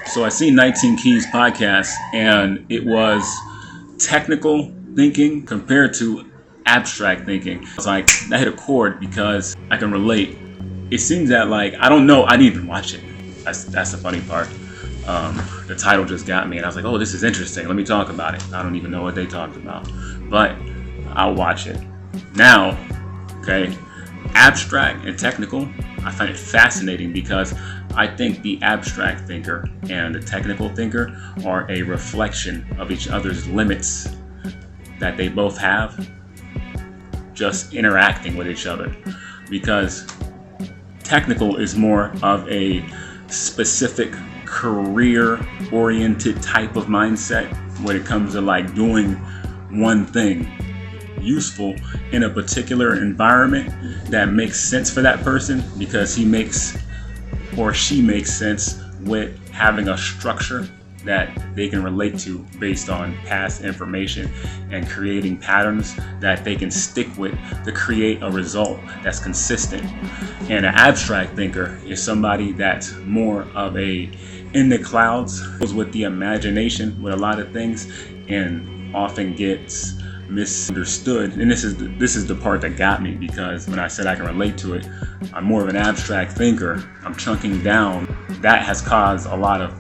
So I seen 19 Keys podcast, and it was technical thinking compared to abstract thinking. I was like, that hit a chord because I can relate. It seems that, like, I don't know, I didn't even watch it. That's the funny part. The title just got me, and I was like, oh, this is interesting. Let me talk about it. I don't even know what they talked about, but I'll watch it. Now, okay, abstract and technical, I find it fascinating because I think the abstract thinker and the technical thinker are a reflection of each other's limits that they both have, just interacting with each other. Because technical is more of a specific career-oriented type of mindset when it comes to like doing one thing useful in a particular environment that makes sense for that person, because he makes or she makes sense with having a structure that they can relate to based on past information and creating patterns that they can stick with to create a result that's consistent. And an abstract thinker is somebody that's more of a in the clouds, goes with the imagination with a lot of things, and often gets misunderstood. And this is the part that got me, because when I said I can relate to it, I'm more of an abstract thinker. I'm chunking down. That has caused a lot of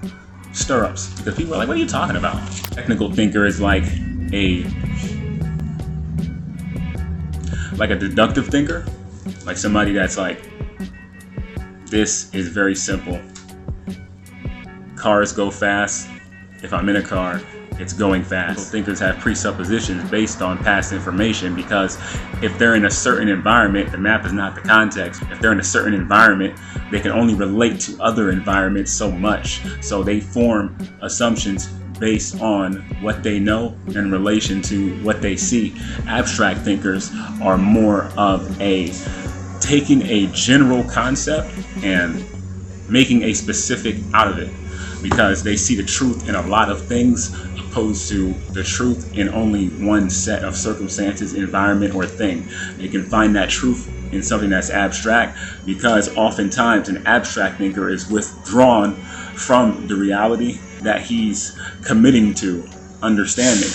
stir-ups because people are like, what are you talking about? Technical thinker is like a deductive thinker, like somebody that's like, this is very simple. Cars go fast. If I'm in a car, it's going fast. Thinkers have presuppositions based on past information, because if they're in a certain environment, the map is not the context. If they're in a certain environment, they can only relate to other environments so much. So they form assumptions based on what they know in relation to what they see. Abstract thinkers are more of a taking a general concept and making a specific out of it, because they see the truth in a lot of things opposed to the truth in only one set of circumstances, environment, or thing. They can find that truth in something that's abstract, because oftentimes an abstract thinker is withdrawn from the reality that he's committing to understanding.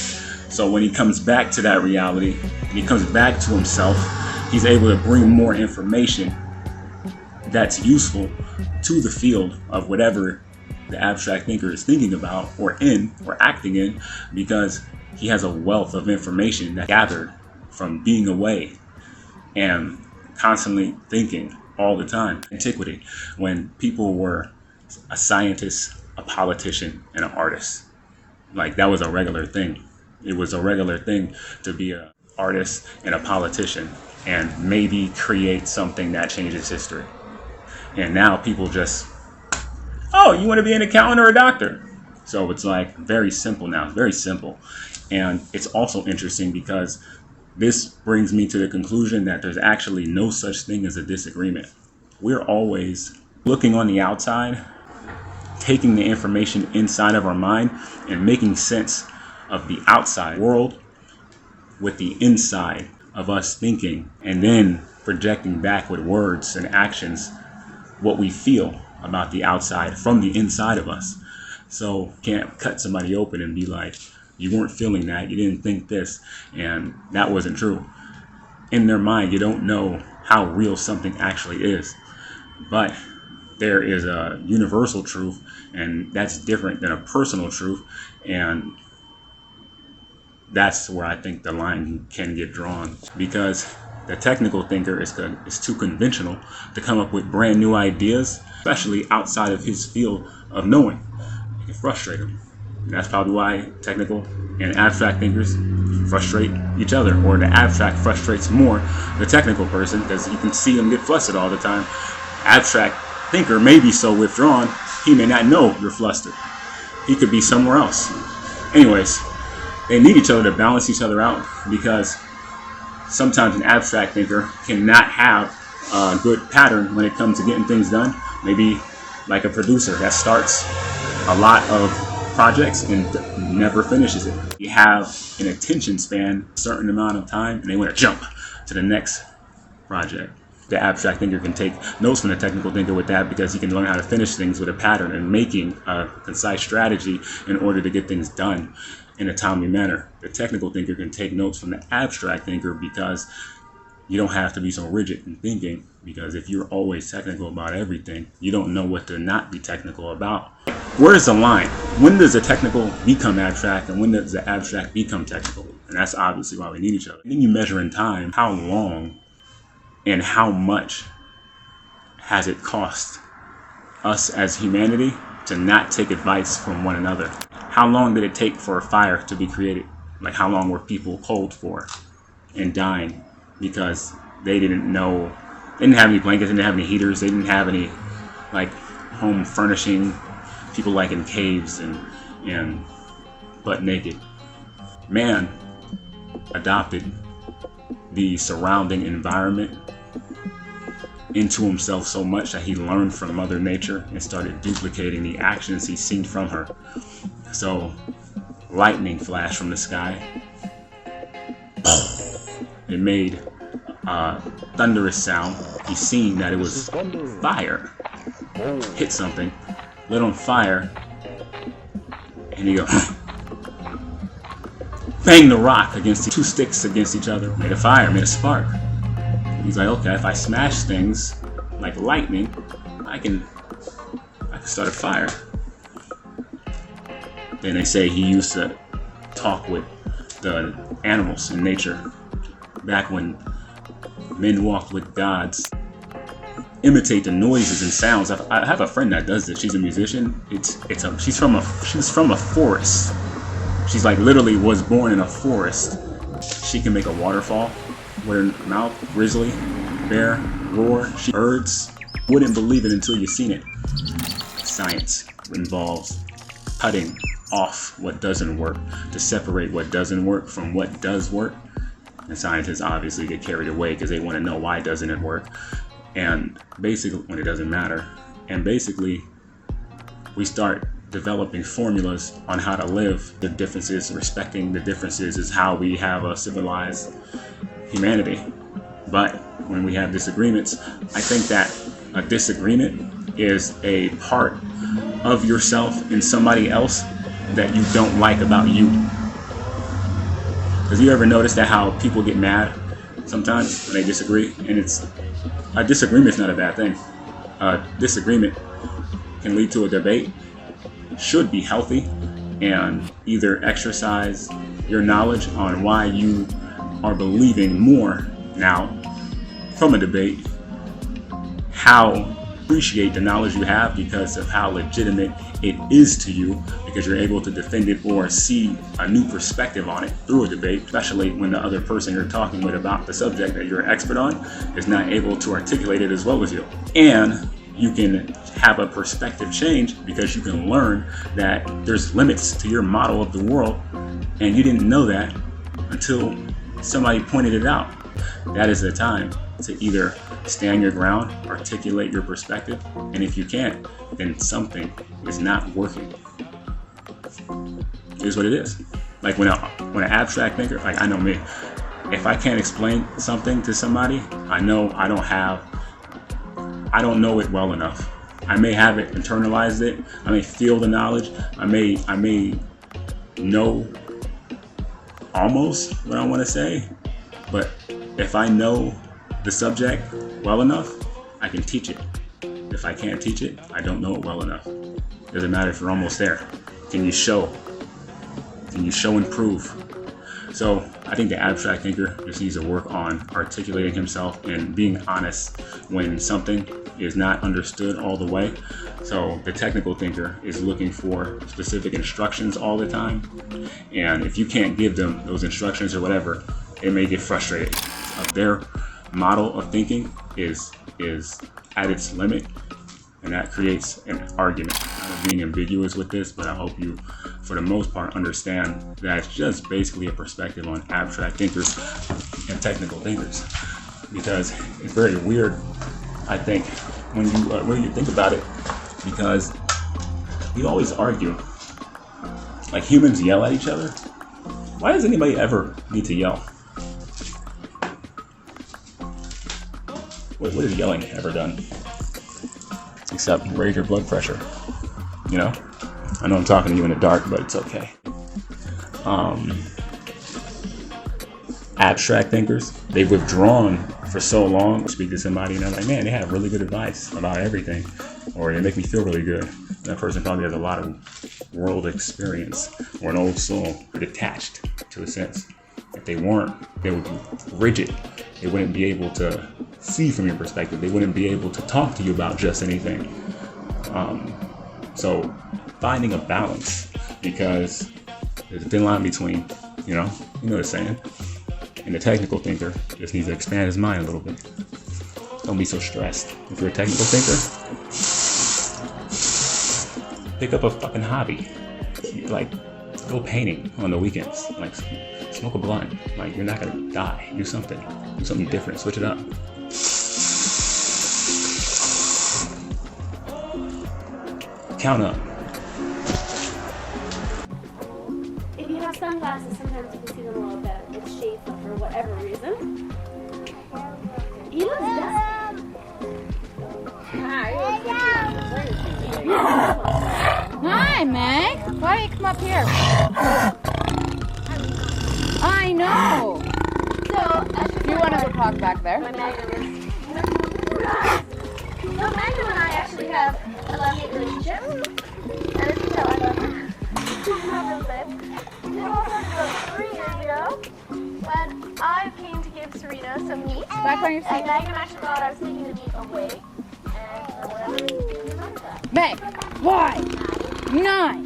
So when he comes back to that reality, and he comes back to himself, he's able to bring more information that's useful to the field of whatever the abstract thinker is thinking about or in or acting in, because he has a wealth of information that gathered from being away and constantly thinking all the time. Antiquity, when people were a scientist, a politician, and an artist, like that was a regular thing. It was a regular thing to be an artist and a politician and maybe create something that changes history. And now people just, oh, you want to be an accountant or a doctor? So it's like very simple now, very simple. And it's also interesting because this brings me to the conclusion that there's actually no such thing as a disagreement. We're always looking on the outside, taking the information inside of our mind and making sense of the outside world with the inside of us thinking, and then projecting back with words and actions what we feel about the outside from the inside of us. So you can't cut somebody open and be like, you weren't feeling that, you didn't think this, and that wasn't true. In their mind, you don't know how real something actually is. But there is a universal truth, and that's different than a personal truth, and that's where I think the line can get drawn, because the technical thinker is too conventional to come up with brand new ideas, especially outside of his field of knowing. It can frustrate him. And that's probably why technical and abstract thinkers frustrate each other, or the abstract frustrates more the technical person, because you can see him get flustered all the time. Abstract thinker may be so withdrawn, he may not know you're flustered. He could be somewhere else. Anyways, they need each other to balance each other out, because sometimes an abstract thinker cannot have a good pattern when it comes to getting things done. Maybe like a producer that starts a lot of projects and never finishes it. You have an attention span, a certain amount of time, and they want to jump to the next project. the abstract thinker can take notes from the technical thinker with that, because he can learn how to finish things with a pattern and making a concise strategy in order to get things done in a timely manner. The technical thinker can take notes from the abstract thinker because you don't have to be so rigid in thinking, because if you're always technical about everything, you don't know what to not be technical about. Where is the line? When does the technical become abstract, and when does the abstract become technical? And that's obviously why we need each other. And then you measure in time, how long and how much has it cost us as humanity to not take advice from one another? How long did it take for a fire to be created? Like, how long were people cold for and dying because they didn't know, they didn't have any blankets, they didn't have any heaters, they didn't have any like home furnishing, people like in caves and butt naked. Man adopted the surrounding environment into himself so much that he learned from Mother Nature and started duplicating the actions he's seen from her. So, lightning flashed from the sky. It made a thunderous sound. He's seen that it was fire. Hit something, lit on fire, and he goes, bang the rock against two sticks against each other, made a fire, made a spark. He's like, okay, if I smash things like lightning, I can start a fire. Then they say he used to talk with the animals in nature back when men walked with gods, imitate the noises and sounds. I have a friend that does this. She's a musician. She's from a forest. She's like literally was born in a forest. She can make a waterfall with her mouth, grizzly, bear, roar, birds. Wouldn't believe it until you've seen it. Science involves cutting off what doesn't work to separate what doesn't work from what does work. And scientists obviously get carried away because they want to know why doesn't it work, and basically when it doesn't matter. And basically we start developing formulas on how to live. The differences, respecting the differences, is how we have a civilized humanity. But when we have disagreements, I think that a disagreement is a part of yourself in somebody else that you don't like about you. Because you ever notice that how people get mad sometimes when they disagree? And a disagreement is not a bad thing. A disagreement can lead to a debate, should be healthy, and either exercise your knowledge on why you are believing more now from a debate, how appreciate the knowledge you have because of how legitimate it is to you, because you're able to defend it or see a new perspective on it through a debate, especially when the other person you're talking with about the subject that you're an expert on is not able to articulate it as well as you. And you can have a perspective change because you can learn that there's limits to your model of the world, and you didn't know that until somebody pointed it out. That is the time to either stand your ground, articulate your perspective, and if you can't, then something is not working. It is what it is. Like when an abstract thinker, like I know me, if I can't explain something to somebody, I know I don't know it well enough. I may have it internalized it, I may feel the knowledge, I may know almost what I want to say, but if I know the subject well enough, I can teach it. If I can't teach it, I don't know it well enough. Doesn't matter if you're almost there. Can you show? Can you show and prove? So I think the abstract thinker just needs to work on articulating himself and being honest when something is not understood all the way. So the technical thinker is looking for specific instructions all the time, and if you can't give them those instructions or whatever, they may get frustrated. Their model of thinking is at its limit, and that creates an argument. I'm being ambiguous with this, but I hope you, for the most part, understand that it's just basically a perspective on abstract thinkers and technical thinkers. Because it's very weird, I think, when you think about it, because we always argue. Like humans yell at each other. Why does anybody ever need to yell? What has yelling ever done? Except raise your blood pressure. You know? I know I'm talking to you in the dark, but it's okay. Abstract thinkers, they've withdrawn for so long. I speak to somebody and I'm like, man, they have really good advice about everything, or they make me feel really good. And that person probably has a lot of world experience or an old soul, detached to a sense. If they weren't, they would be rigid. They wouldn't be able to see from your perspective. They wouldn't be able to talk to you about just anything. So finding a balance, because there's a thin line between, you know the saying, and the technical thinker just needs to expand his mind a little bit. Don't be so stressed. If you're a technical thinker, pick up a fucking hobby. Like, go painting on the weekends. Like, smoke a blunt. Like, you're not gonna die. Do something different. Switch it up. CountUp. If you have sunglasses, sometimes you can see them a little better. It's shades for whatever reason. He looks dusty. Hi, Meg. Why don't you come up here? I know. So, you want to go talk back there? So Magda and I actually have a love-hate relationship. And as you tell, I love her. It all started about 3 years ago when I came to give Serena some meat. Back on your seat. And Megan actually thought I was taking the meat away. And for whatever reason, we didn't like that. Meg, why? 9.